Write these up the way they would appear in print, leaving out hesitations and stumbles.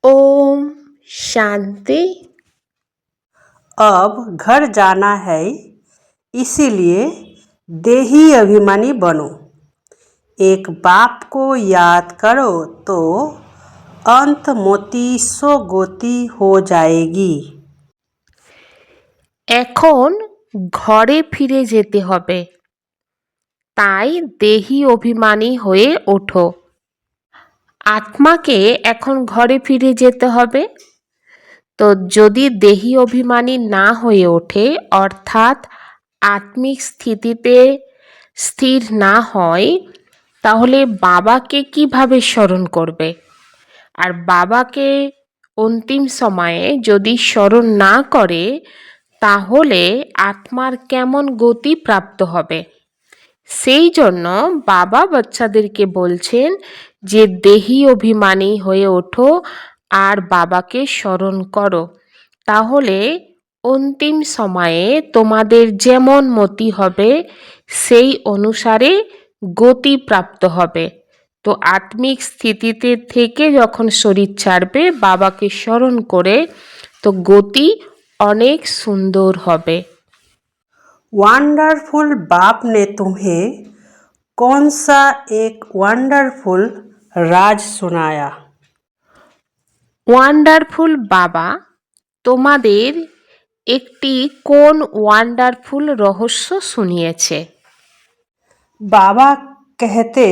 ओम शांति। अब घर जाना है, इसीलिए देही अभिमानी बनो। एक बाप को याद करो तो अंत मोती सो गोती हो जाएगी। এখন ঘরে ফিরে যেতে হবে, তাই দেহি অভিমানী হয়ে ওঠো। আত্মাকে এখন ঘরে ফিরে যেতে হবে, তো যদি দেহি অভিমানী না হয়ে ওঠে অর্থাৎ আত্মিক স্থিতিতে স্থির না হয়, তাহলে বাবাকে কিভাবে স্মরণ করবে? আর বাবাকে অন্তিম সময়ে যদি স্মরণ না করে তাহলে আত্মার কেমন গতি প্রাপ্ত হবে? সেই জন্য বাবা বাচ্চাদেরকে বলছেন যে দেহি অভিমানী হয়ে ওঠো আর বাবাকে স্মরণ করো, তাহলে অন্তিম সময়ে তোমাদের যেমন মতি হবে সেই অনুসারে গতি প্রাপ্ত হবে। তো আত্মিক স্থিতিতে থেকে যখন শরীর ছাড়বে বাবাকে স্মরণ করে, তো গতি অনেক সুন্দর হবে। वंडरफुल बाप ने तुम्हें कौन सा एक वंडरफुल राज सुनाया? ওয়ান্ডারফুল বাবা তোমাদের একটি কোন ওয়ান্ডারফুল রহস্য শুনিয়েছে? बाबा कहते,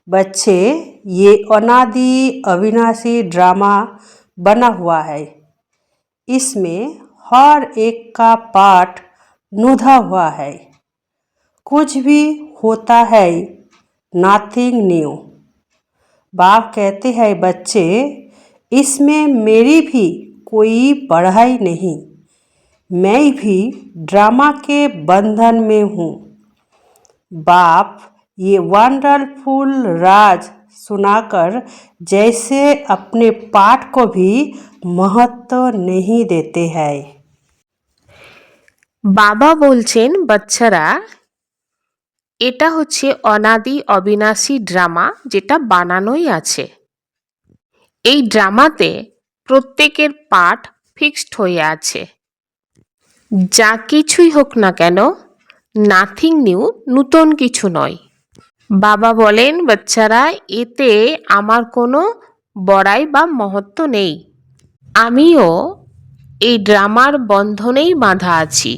बच्चे ये अनादि अविनाशी ड्रामा बना हुआ है, इसमें हर एक का पार्ट नुधा हुआ है। कुछ भी होता है नथिंग न्यू। बाप कहते हैं, बच्चे इसमें मेरी भी कोई पढ़ाई नहीं, मैं भी ड्रामा के बंधन में हूँ। बाप ये वंडरफुल राज सुनाकर जैसे अपने पाठ को भी महत्व नहीं देते हैं। বাবা বলছেন, বাচ্চারা এটা হচ্ছে অনাদি অবিনাশী ড্রামা, যেটা বানানোই আছে। এই ড্রামাতে প্রত্যেকের পার্ট ফিক্সড হয়ে আছে। যা কিছুই হোক না কেন, নাথিং নিউ, নূতন কিছু নয়। বাবা বলেন, বাচ্চারা এতে আমার কোনো বড়াই বা মহত্ব নেই, আমিও এই ড্রামার বন্ধনেই বাঁধা আছি।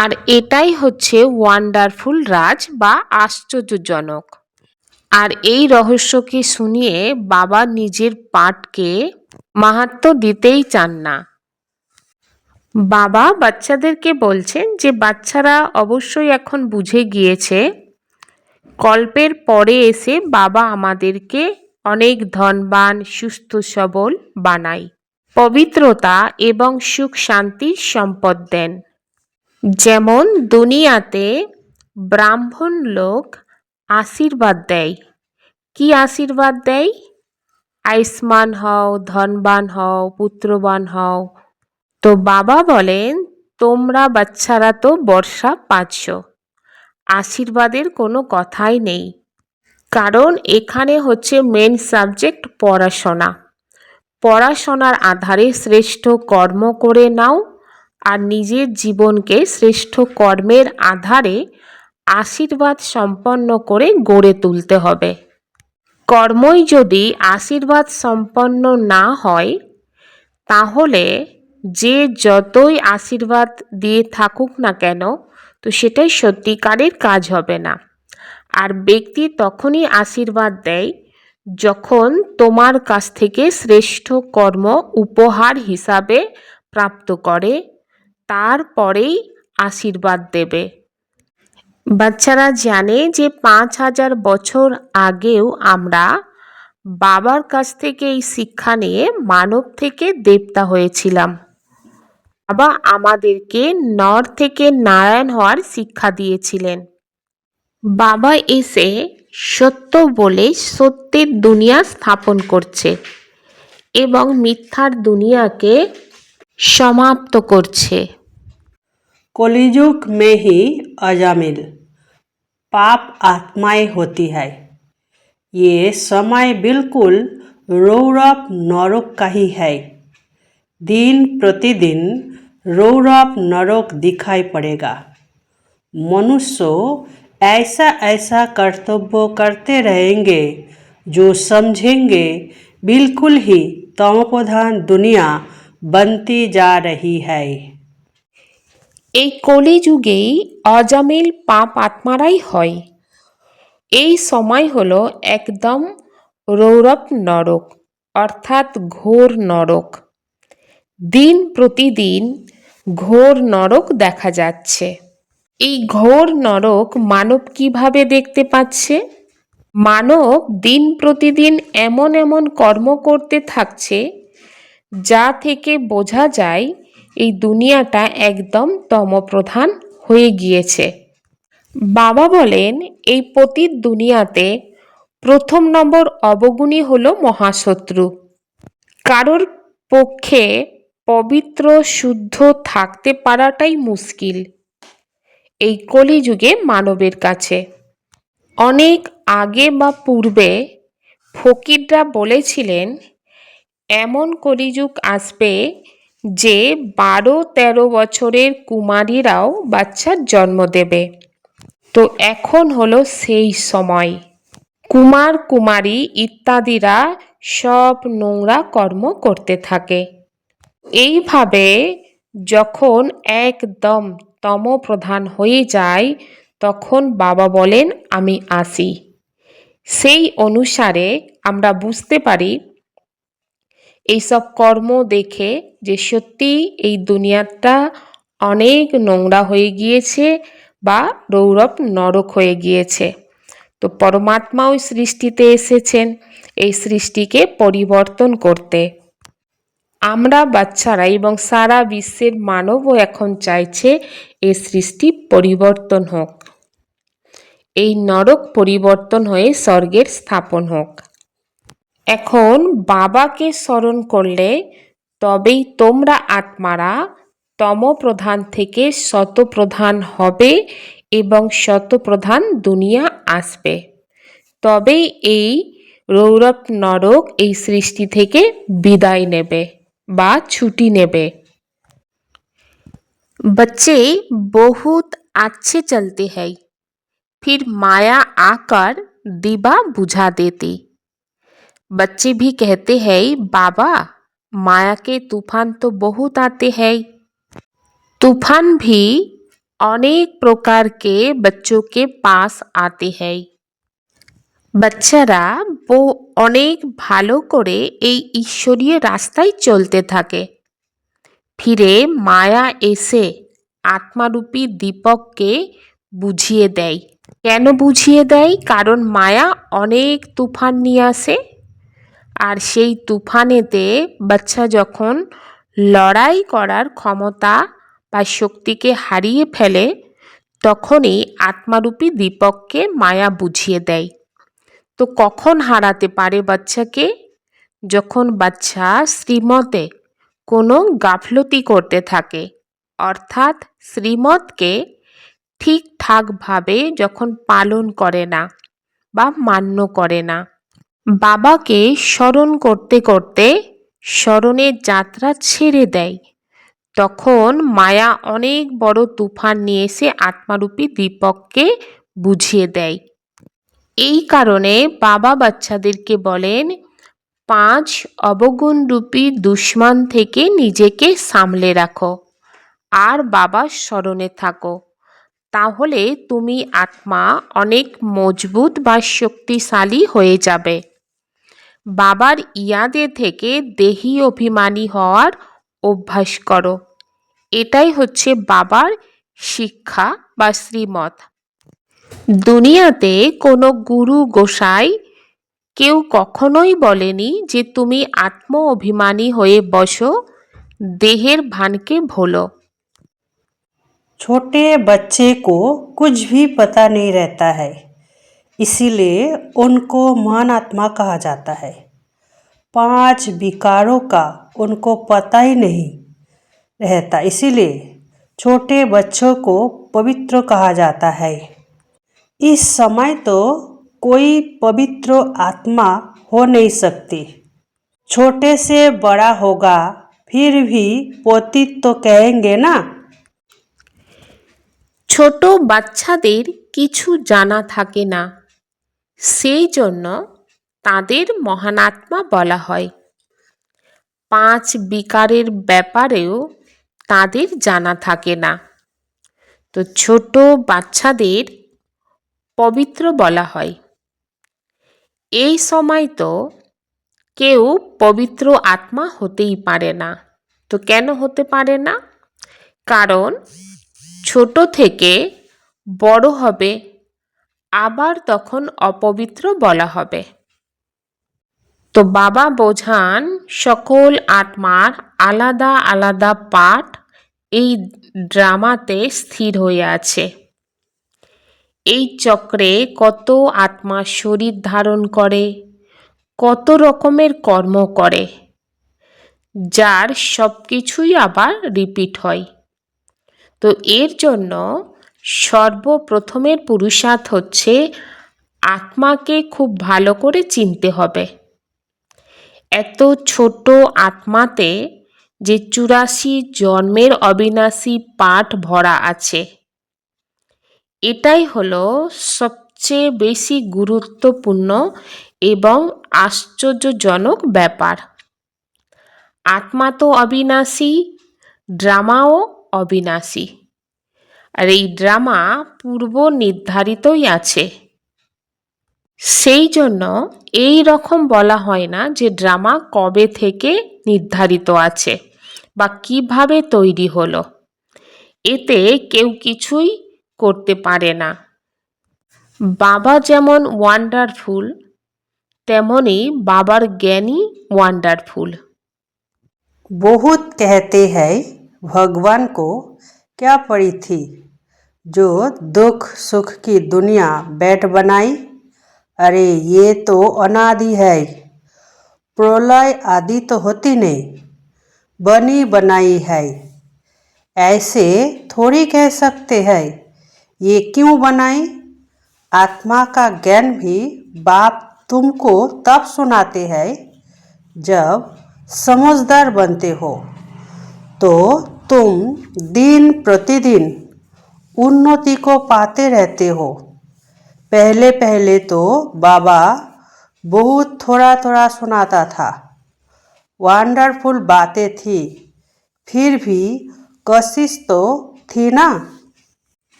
আর এটাই হচ্ছে ওয়ান্ডারফুল রাজ বা আশ্চর্যজনক। আর এই রহস্যকে শুনিয়ে বাবা নিজের পাঠকে মাহাত্ম্য দিতেই চান না। বাবা বাচ্চাদেরকে বলছেন যে বাচ্চারা অবশ্যই এখন বুঝে গিয়েছে, কল্পের পরে এসে বাবা আমাদেরকে অনেক ধনবান সুস্থ সবল বানায়, পবিত্রতা এবং সুখ শান্তির সম্পদ দেন। যেমন দুনিয়াতে ব্রাহ্মণ লোক আশীর্বাদ দেয়। কি আশীর্বাদ দেয়? আয়ুষ্মান হও, ধনবান হও, পুত্রবান হও। তো বাবা বলেন, তোমরা বাচ্চারা তো বর্ষা পাচ্ছ, আশীর্বাদের কোনো কথাই নেই, কারণ এখানে হচ্ছে মেন সাবজেক্ট পড়াশোনা। পড়াশোনার আধারে শ্রেষ্ঠ কর্ম করে নাও, আর নিজের জীবনকে শ্রেষ্ঠ কর্মের আধারে আশীর্বাদ সম্পন্ন করে গড়ে তুলতে হবে। কর্মই যদি আশীর্বাদ সম্পন্ন না হয়, তাহলে যে যতই আশীর্বাদ দিয়ে থাকুক না কেন, তো সেটাই সত্যিকারের কাজ হবে না। আর ব্যক্তি তখনই আশীর্বাদ দেয় যখন তোমার কাছ থেকে শ্রেষ্ঠ কর্ম উপহার হিসাবে প্রাপ্ত করে, তারপরেই আশীর্বাদ দেবে। বাচ্চারা জানে যে 5000 বছর আগেও আমরা বাবার কাছ থেকে এই শিক্ষা নিয়ে মানব থেকে দেবতা হয়েছিলাম। বাবা আমাদেরকে নর থেকে নারায়ণ হওয়ার শিক্ষা দিয়েছিলেন। বাবা এসে সত্য বলে সত্যের দুনিয়া স্থাপন করছে এবং মিথ্যার দুনিয়াকে সমাপ্ত করছে। कलियुग में ही अजामिल पाप आत्माएं होती है। ये समय बिल्कुल रौरव नरक का ही है। दिन प्रतिदिन रौरव नरक दिखाई पड़ेगा। मनुष्य ऐसा ऐसा कर्तव्य करते रहेंगे जो समझेंगे बिल्कुल ही तमोप्रधान दुनिया बनती जा रही है। এই কলিযুগেই অজামিল পাপ আত্মারাই হয়। এই সময় হলো একদম রৌরব নরক, অর্থাৎ ঘোর নরক। দিন প্রতিদিন ঘোর নরক দেখা যাচ্ছে। এই ঘোর নরক মানব কিভাবে দেখতে পাচ্ছে? মানব দিন প্রতিদিন এমন এমন কর্ম করতে থাকছে যা থেকে বোঝা যায় এই দুনিয়াটা একদম তমপ্রধান হয়ে গিয়েছে। বাবা বলেন এই পতিত দুনিয়াতে প্রথম নম্বর অবগুণই হলো মহাশত্রু। কারোর পক্ষে পবিত্র শুদ্ধ থাকতে পারাটাই মুশকিল এই কলিযুগে মানবের কাছে। অনেক আগে বা পূর্বে ফকিররা বলেছিলেন এমন কলিযুগ আসবে যে 12-13 বছরের কুমারীরাও বাচ্চার জন্ম দেবে। তো এখন হলো সেই সময়। কুমার কুমারী ইত্যাদিরা সব নোংরা কর্ম করতে থাকে। এইভাবে যখন একদম তমপ্রধান হয়ে যায় তখন বাবা বলেন আমি আসি। সেই অনুসারে আমরা বুঝতে পারি এইসব কর্ম দেখে যে সত্যি এই দুনিয়াটা অনেক নোংরা হয়ে গিয়েছে বা রৌরব নরক হয়ে গিয়েছে। তো পরমাত্মাও সৃষ্টিতে এসেছেন এই সৃষ্টিকে পরিবর্তন করতে। আমরা বাচ্চারা এবং সারা বিশ্বের মানবও এখন চাইছে এই সৃষ্টি পরিবর্তন হোক, এই নরক পরিবর্তন হয়ে স্বর্গের স্থাপন হোক। এখন বাবাকে স্মরণ করলে তবেই তোমরা আত্মারা তমপ্রধান থেকে শতপ্রধান হবে এবং শতপ্রধান দুনিয়া আসবে। তবেই এই রৌরব নরক এই সৃষ্টি থেকে বিদায় নেবে বা ছুটি নেবে। बच्चे बहुत अच्छे चलते हैं, फिर माया आकर दीवा बुझा देती। बच्चे भी कहते हैं बाबा माया के तूफान तो बहुत आते हैं। तूफान भी अनेक प्रकार के बच्चों के पास आते हैं। বাচ্চারা অনেক ভালো করে এই ঈশ্বরীয় রাস্তায় চলতে থাকে। ফিরে মায়া এসে আত্মারূপী দীপককে বুঝিয়ে দেয়। কেন বুঝিয়ে দেয়? কারণ মায়া অনেক তুফান নিয়ে আসে, আর সেই তুফানেতে বাচ্চা যখন লড়াই করার ক্ষমতা বা শক্তিকে হারিয়ে ফেলে তখনই আত্মারূপী দীপককে মায়া বুঝিয়ে দেয়। তো কখন হারাতে পারে বাচ্চাকে? যখন বাচ্চা শ্রীমতে কোনো গাফলতি করতে থাকে, অর্থাৎ শ্রীমতকে ঠিকঠাকভাবে যখন পালন করে না বা মান্য করে না। বাবাকে স্মরণ করতে করতে স্মরণের যাত্রা ছেড়ে দেয়, তখন মায়া অনেক বড় তুফান নিয়ে এসে আত্মারূপী দীপককে বুঝিয়ে দেয়। এই কারণে বাবা বাচ্চাদেরকে বলেন 5 অবগুণরূপী দুশ্মন থেকে নিজেকে সামলে রাখো আর বাবার স্মরণে থাকো, তাহলে তুমি আত্মা অনেক মজবুত বা শক্তিশালী হয়ে যাবে। বাবার ইয়াদে থেকে দেহি অভিমানী হওয়ার অভ্যাস করো। এটাই হচ্ছে বাবার শিক্ষা বা শ্রীমত। দুনিয়াতে কোনো গুরু গোসাই কেউ কখনোই বলেনি যে তুমি আত্ম অভিমানী হয়ে বসো, দেহের ভানকে ভোলো। छोटे बच्चे को कुछ भी पता नहीं रहता है, इसीलिए उनको महान आत्मा कहा जाता है। 5 विकारों का उनको पता ही नहीं रहता, इसीलिए छोटे बच्चों को पवित्र कहा जाता है। इस समय तो कोई पवित्र आत्मा हो नहीं सकती, छोटे से बड़ा होगा फिर भी पतित तो कहेंगे ना। ছোট বাচ্চাদের কিছু জানা থাকে না, সেই জন্য তাদের মহানাত্মা বলা হয়। 5 বিকারের ব্যাপারেও তাদের জানা থাকে না, তো ছোট বাচ্চাদের পবিত্র বলা হয়। এই সময় তো কেউ পবিত্র আত্মা হতেই পারে না। তো কেন হতে পারে না? কারণ ছোট থেকে বড় হবে, আবার তখন অপবিত্র বলা হবে। তো বাবা বোঝান সকল আত্মার আলাদা আলাদা পার্ট এই ড্রামাতে স্থির হয়ে আছে। এই চক্রে কত আত্মা শরীর ধারণ করে, কত রকমের কর্ম করে, যার সব কিছুই আবার রিপিট হয়। তো এর জন্য সর্বপ্রথমের পুরুষার্থ হচ্ছে আত্মাকে খুব ভালো করে চিনতে হবে। এত ছোট আত্মাতে যে 84 জন্মের অবিনাশী পাঠ ভরা আছে, এটাই হলো সবচেয়ে বেশি গুরুত্বপূর্ণ এবং আশ্চর্যজনক ব্যাপার। আত্মা তো অবিনাশী, ড্রামাও অবিনাশী, আর এই ড্রামা পূর্ব নির্ধারিতই আছে। সেই জন্য এই রকম বলা হয় না যে ড্রামা কবে থেকে নির্ধারিত আছে বা কিভাবে তৈরি হলো। এতে কেউ কিছুই করতে পারে না। বাবা যেমন ওয়ান্ডারফুল, তেমনি বাবার জ্ঞানী ওয়ান্ডারফুল। बहुत कहते हैं भगवान को क्या पड़ी थी जो दुख सुख की दुनिया बैठ बनाई। अरे ये तो अनादि है, प्रलय आदि तो होती नहीं, बनी बनाई है। ऐसे थोड़ी कह सकते हैं ये क्यों बनाई। आत्मा का ज्ञान भी बाप तुमको तब सुनाते हैं जब समझदार बनते हो, तो तुम दिन प्रतिदिन उन्नति को पाते रहते हो। पहले पहले तो बाबा बहुत थोड़ा थोड़ा सुनाता था, वंडरफुल बातें थी, फिर भी कोशिश तो थी ना।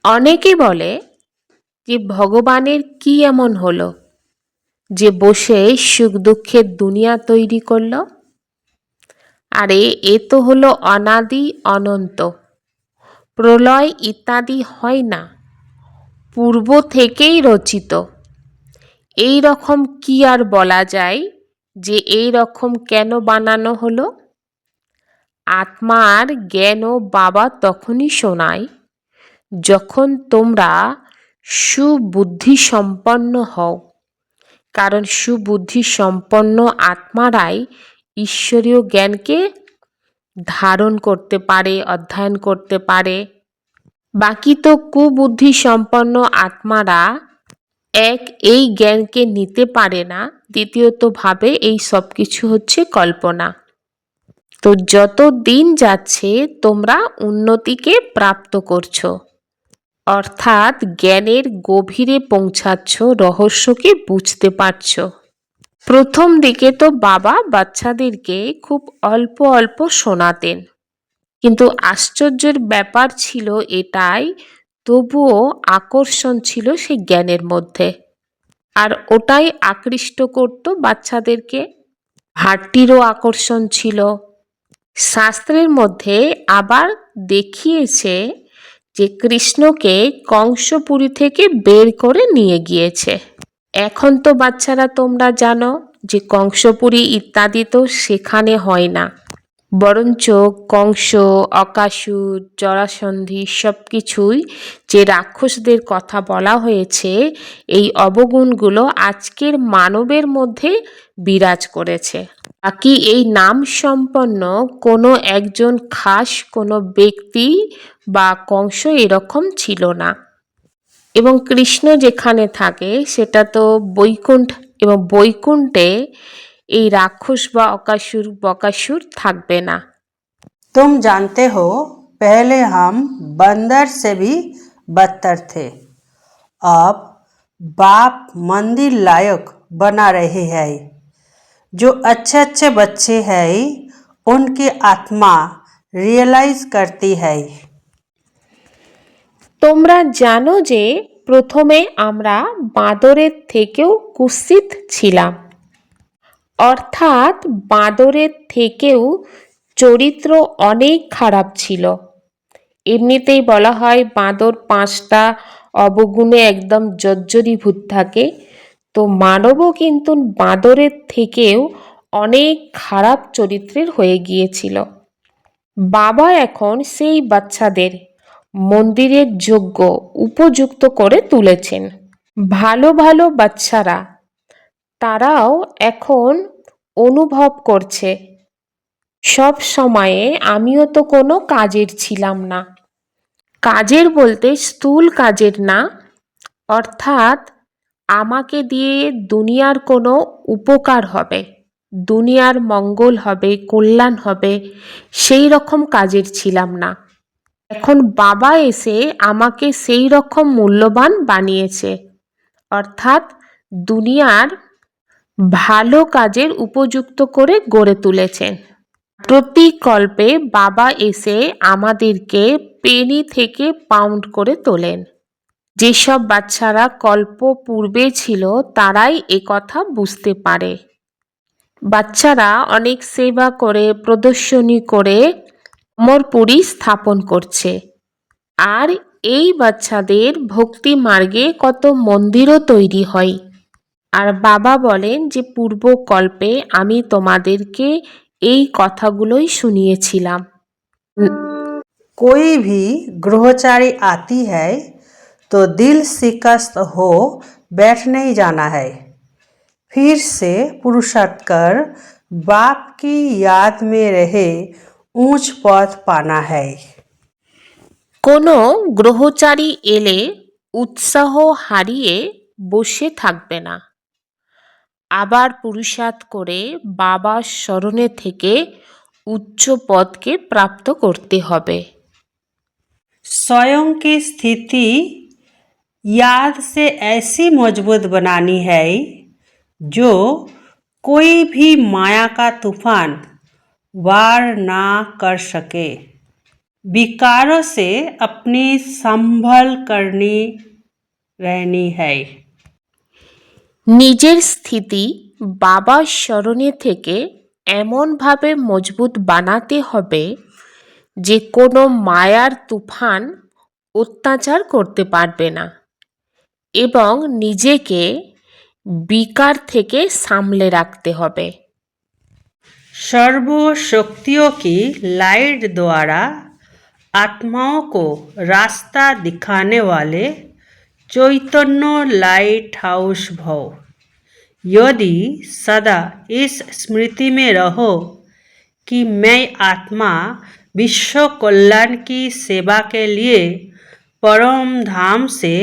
অনেকে বলে যে ভগবানের কি এমন হলো যে বসে সুখ দুঃখের দুনিয়া তৈরি করলো। আরে এ তো হলো অনাদি অনন্ত, প্রলয় ইত্যাদি হয় না, পূর্ব থেকেই রচিত। এই রকম কি আর বলা যায় যে এই রকম কেন বানানো হলো। আত্মার জ্ঞানও বাবা তখনই শোনায় যখন তোমরা সুবুদ্ধি সম্পন্ন হও, কারণ সুবুদ্ধি সম্পন্ন আত্মারাই ঈশ্বরীয় জ্ঞানকে ধারণ করতে পারে, অধ্যয়ন করতে পারে। বাকি তো কুবুদ্ধি সম্পন্ন আত্মারা এক এই জ্ঞানকে নিতে পারে না, দ্বিতীয়ত ভাবে এই সব কিছু হচ্ছে কল্পনা। তো যত দিন যাচ্ছে তোমরা উন্নতিকে প্রাপ্ত করছো, অর্থাৎ জ্ঞানের গভীরে পৌঁছাচ্ছ, রহস্যকে বুঝতে পারছো। প্রথম দিকে তো বাবা বাচ্চাদেরকে খুব অল্প অল্প শোনাতেন, কিন্তু আশ্চর্যের ব্যাপার ছিল এটাই, তবুও আকর্ষণ ছিল সেই জ্ঞানের মধ্যে, আর ওটাই আকৃষ্ট করত বাচ্চাদেরকে। হাটটিরও আকর্ষণ ছিল। শাস্ত্রের মধ্যে আবার দেখিয়েছে যে কৃষ্ণকে কংসপুরী থেকে বের করে নিয়ে গিয়েছে। এখন তো বাচ্চারা তোমরা জানো যে কংসপুরী ইত্যাদি তো সেখানে হয় না, বরঞ্চ কংস, অকাসুর, জরাসন্ধি সব কিছুই যে রাক্ষসদের কথা বলা হয়েছে, এই অবগুণগুলো আজকের মানবের মধ্যে বিরাজ করেছে। বাকি এই নাম সম্পন্ন কোনো একজন খাস কোনো ব্যক্তি বা কংস এরকম ছিল না। এবং কৃষ্ণ যেখানে থাকে সেটা তো বৈকুণ্ঠ, এবং বৈকুণ্ঠে এই রাক্ষস বা অকাসুর বকাসুর থাকবে না। तुम जानते हो पहले हम बंदर से भी बदतर थे। अब बाप मंदिर लायक बना रहे हैं। जो अच्छे अच्छे बच्चे हैं उनकी आत्मा रियलाइज करती है। তোমরা জানো যে প্রথমে আমরা বাঁদরের থেকেও কুৎসিত ছিলাম, অর্থাৎ বাঁদরের থেকেও চরিত্র অনেক খারাপ ছিল। এমনিতেই বলা হয় বাঁদর 5টা অবগুণে একদম জর্জরীভূত থাকে, তো মানবও কিন্তু বাঁদরের থেকেও অনেক খারাপ চরিত্রের হয়ে গিয়েছিল। বাবা এখন সেই বাচ্চাদের মন্দিরের যোগ্য উপযুক্ত করে তুলেছেন। ভালো ভালো বাচ্চারা তারাও এখন অনুভব করছে সব সময়ে আমিও তো কোনো কাজের ছিলাম না। কাজের বলতে স্থূল কাজের না, অর্থাৎ আমাকে দিয়ে দুনিয়ার কোনো উপকার হবে, দুনিয়ার মঙ্গল হবে, কল্যাণ হবে, সেই রকম কাজের ছিলাম না। এখন বাবা এসে আমাকে সেই রকম মূল্যবান বানিয়েছে, অর্থাৎ দুনিয়ার ভালো কাজের উপযুক্ত করে গড়ে তুলেছেন। প্রতি কল্পে বাবা এসে আমাদেরকে পেনি থেকে পাউন্ড করে তোলেন। যেসব বাচ্চারা কল্প পূর্বে ছিল তারাই একথা বুঝতে পারে। বাচ্চারা অনেক সেবা করে, প্রদর্শনী করে অমরপুরী স্থাপন করছে। আর এই বাচ্চাদের ভক্তি মার্গে কত মন্দিরও তৈরি হয়। আর বাবা বলেন যে পূর্বকল্পে আমি তোমাদেরকে এই কথাগুলোই শুনিয়েছিলাম। कोई भी गृहचारी आती है तो दिल शिकस्त हो बैठ नहीं जाना है। फिर से पुरुषार्थ कर बाप की याद में रहे ऊंच पद पाना है। কোনো গ্রহচারী এলে উৎসাহ হারিয়ে বসে থাকবে না, আবার পুরুষার্থ করে বাবার স্মরণে থেকে উচ্চ পদকে প্রাপ্ত করতে হবে। स्वयं की स्थिति याद से ऐसी मजबूत बनानी है जो कोई भी माया का तूफान वार ना कर सके। विकारों से अपनी संभल करनी रहनी है। নিজের স্থিতি বাবার স্মরণে থেকে এমনভাবে মজবুত বানাতে হবে যে কোনো মায়ার তুফান অত্যাচার করতে পারবে না, এবং নিজেকে বিকার থেকে সামলে রাখতে হবে। सर्व शक्तियों की लाइट द्वारा आत्माओं को रास्ता दिखाने वाले चैतन्य लाइट हाउस भव। यदि सदा इस स्मृति में रहो कि मैं आत्मा विश्व कल्याण की सेवा के लिए परम धाम से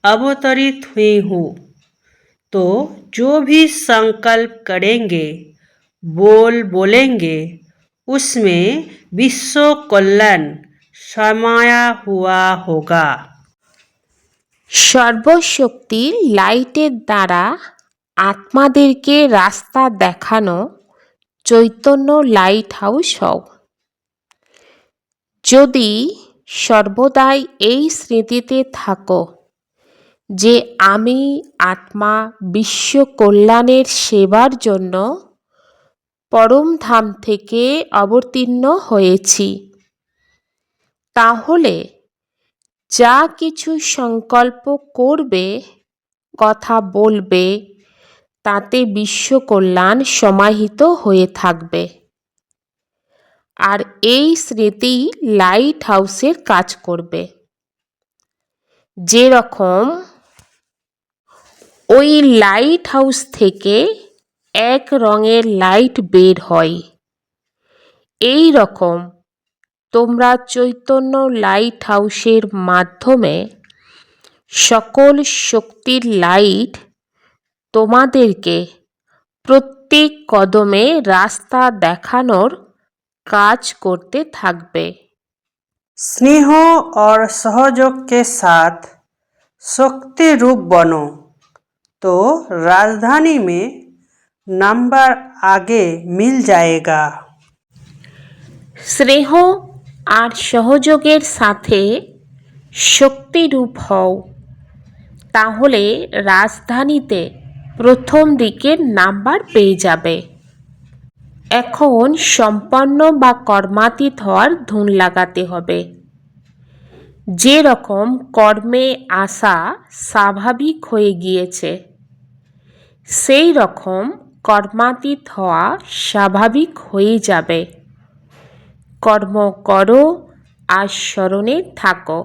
अवतरित हुई हूँ, तो जो भी संकल्प करेंगे, बोलेंगे, उसमें विश्व कल्याण समाया हुआ होगा। সর্বশক্তির লাইটের দ্বারা আত্মাদেরকে রাস্তা দেখানো চৈতন্য লাইট হাউস হও। যদি সর্বদাই এই স্মৃতিতে থাকো যে আমি আত্মা বিশ্ব কল্যাণের সেবার জন্য পরমধাম থেকে অবতীর্ণ হয়েছি, তাহলে যা কিছু সংকল্প করবে, কথা বলবে, তাতে বিশ্ব কল্যাণ সমাহিত হয়ে থাকবে। আর এই স্মৃতি লাইট হাউসের কাজ করবে। যেরকম ওই লাইট হাউস থেকে এক রঙের লাইট বের হয়, এই রকম তোমরা চৈতন্য লাইট হাউসের মাধ্যমে সকল শক্তির লাইট তোমাদেরকে প্রত্যেক কদমে রাস্তা দেখানোর কাজ করতে থাকবে। स्नेह और सहयोग के साथ शक्ति रूप बनो तो राजधानी में नंबर आगे मिल जाएगा। স্নেহ আর সহযোগের সাথে শক্তিরূপ হও, তাহলে রাজধানীতে প্রথম দিকের নাম্বার পেয়ে যাবে। এখন সম্পন্ন বা কর্মাতীত হওয়ার ধুন লাগাতে হবে। যে রকম কর্মে আসা স্বাভাবিক হয়ে গিয়েছে, সেই রকম কর্মাতীত হওয়া স্বাভাবিক হয়ে যাবে। কর্ম করো আর স্মরণে থাকো।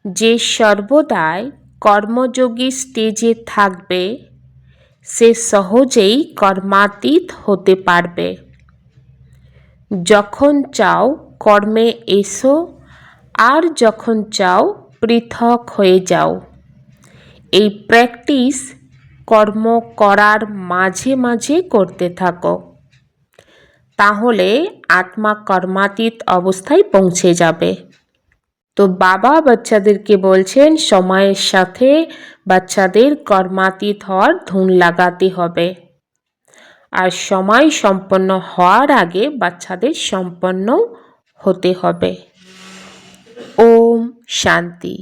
যে সর্বদাই কর্মযোগী স্টেজে থাকবে, সে সহজেই কর্মাতীত হতে পারবে। যখন চাও কর্মে এসো, আর যখন চাও পৃথক হয়ে যাও। এই প্র্যাকটিস কর্ম করার মাঝে মাঝে করতে থাকো, তাহলে আত্মা কর্মাতীত অবস্থায় পৌঁছে যাবে। তো বাবা বাচ্চাদেরকে বলছেন সময়ের সাথে বাচ্চাদের কর্মাতীত হওয়ার ধুন লাগাতে হবে, আর সময় সম্পন্ন হওয়ার আগে বাচ্চাদের সম্পন্ন হতে হবে। ওম শান্তি।